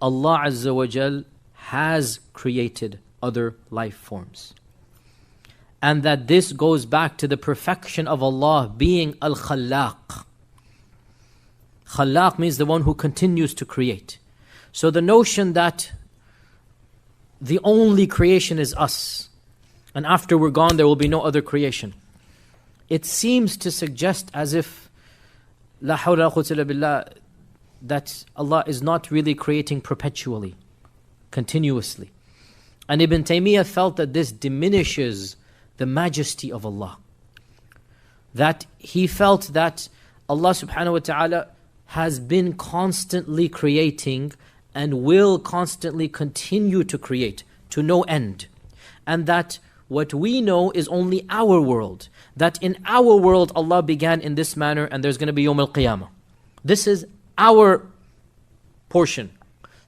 Allah Azza wa Jal has created other life forms. And that this goes back to the perfection of Allah being Al-Khallaq. Khallaq means the one who continues to create. So the notion that the only creation is us, and after we're gone there will be no other creation, it seems to suggest as if La hawla wa quwwata illa billah, that Allah is not really creating perpetually, continuously. And Ibn Taymiyyah felt that this diminishes the majesty of Allah. That he felt that Allah subhanahu wa ta'ala has been constantly creating and will constantly continue to create to no end. And that what we know is only our world. That in our world Allah began in this manner and there's going to be Yawm al-Qiyamah. This is our portion.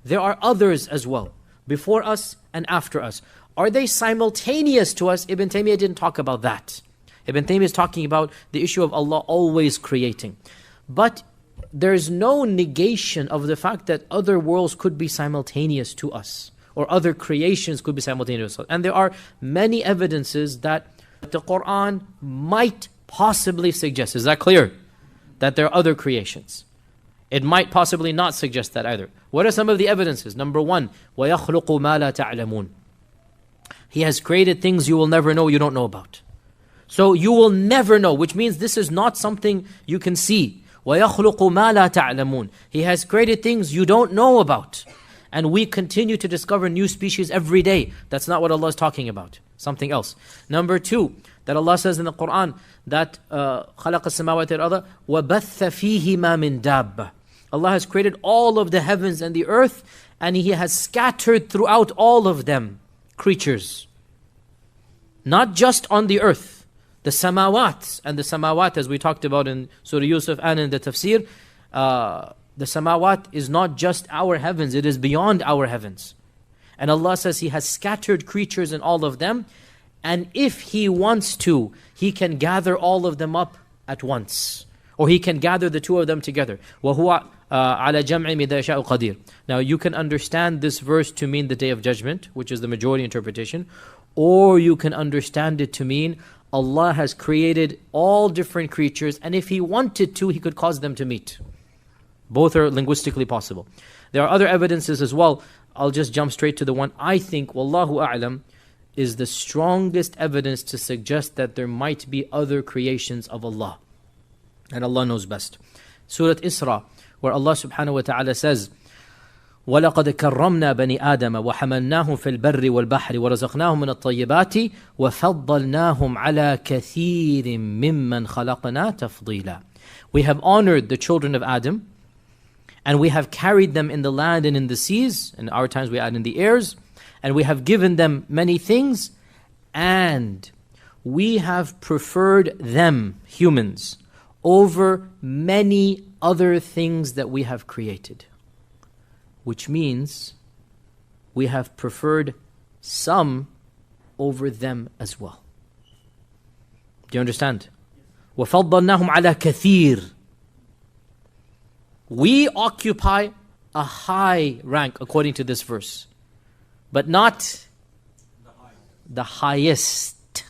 There are others as well, before us and after us. Are they simultaneous to us? Ibn Taymiyyah didn't talk about that. Ibn Taymiyyah is talking about the issue of Allah always creating. But there's no negation of the fact that other worlds could be simultaneous to us, or other creations could be simultaneous to us. And there are many evidences that the Quran might possibly suggest. Is that clear? That there are other creations. It might possibly not suggest that either. What are some of the evidences? Number one, وَيَخْلُقُ مَا لَا تَعْلَمُونَ. He has created things you will never know, you don't know about. So you will never know, which means this is not something you can see. وَيَخْلُقُ مَا لَا تَعْلَمُونَ. He has created things you don't know about. And we continue to discover new species every day. That's not what Allah is talking about. Something else. Number two, that Allah says in the Quran that خَلَقَ السَّمَاوَاتِ وَالْأَرْضَ وَبَثَّ فِيهِمَا مِن دَابَّةٍ. Allah has created all of the heavens and the earth, and He has scattered throughout all of them creatures. Not just on the earth. The Samawaat, and the Samawaat, as we talked about in Surah Yusuf and in the tafsir, the Samawaat is not just our heavens, it is beyond our heavens. And Allah says He has scattered creatures in all of them, and if He wants to, He can gather all of them up at once. Or He can gather the two of them together. وَهُوَ عَلَى جَمْعِ مِذَا يَشَاءُ قَدِيرٌ. Now you can understand this verse to mean the Day of Judgment, which is the majority interpretation. Or you can understand it to mean Allah has created all different creatures, and if He wanted to, He could cause them to meet. Both are linguistically possible. There are other evidences as well. I'll just jump straight to the one I think, Wallahu A'lam, is the strongest evidence to suggest that there might be other creations of Allah. And Allah knows best. Surah Isra, where Allah subhanahu wa ta'ala says, وَلَقَدْ كَرَّمْنَا بَنِي آدَمَ وَحَمَلْنَاهُمْ فِي الْبَرِّ وَالْبَحْرِ وَرَزَقْنَاهُمْ مِنَ الطَّيِّبَاتِ وَفَضَّلْنَاهُمْ عَلَى كَثِيرٍ مِّمَّنْ خَلَقْنَا تَفْضِيلًا. We have honored the children of Adam, and we have carried them in the land and in the seas. In our times we add in the airs. And we have given them many things. And we have preferred them, humans, over many other things that we have created. Which means we have preferred some over them as well. Do you understand? وَفَضَّلْنَاهُمْ عَلَى كَثِيرٍ. We occupy a high rank according to this verse, but not the highest.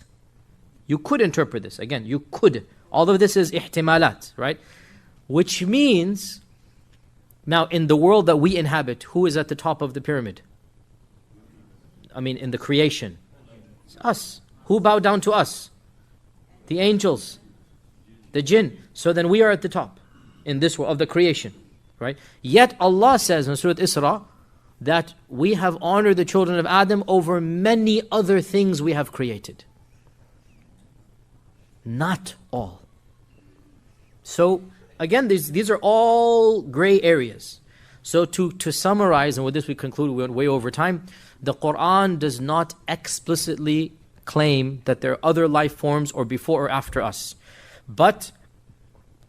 You could interpret this. Again, you could. All of this is ihtimalat, right? Which means, now in the world that we inhabit, who is at the top of the pyramid? I mean, in the creation. It's us. Who bowed down to us? The angels. The jinn. So then we are at the top in this world of the creation, right? Yet Allah says in Surah Isra that we have honored the children of Adam over many other things we have created. Not all. So again, these are all gray areas. So to summarize, and with this we conclude, we went way over time, the Quran does not explicitly claim that there are other life forms or before or after us. But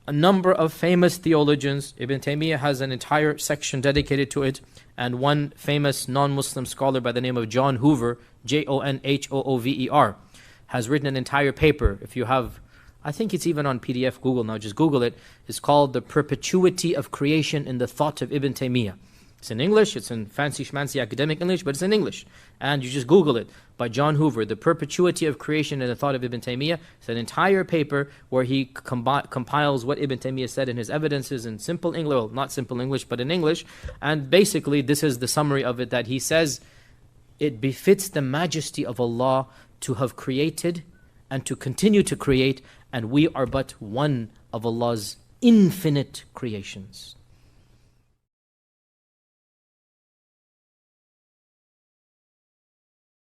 a number of famous theologians, Ibn Taymiyyah has an entire section dedicated to it, and one famous non-Muslim scholar by the name of John Hoover, John-Hoover, has written an entire paper. If you have, I think it's even on PDF, Google now, just Google it. It's called The Perpetuity of Creation in the Thought of Ibn Taymiyyah. It's in English, it's in fancy schmancy academic English, but it's in English. And you just Google it, by John Hoover, The Perpetuity of Creation and the Thought of Ibn Taymiyyah. It's an entire paper where he compiles what Ibn Taymiyyah said in his evidences in simple English, well, not simple English, but in English. And basically, this is the summary of it, that he says, it befits the majesty of Allah to have created and to continue to create, and we are but one of Allah's infinite creations.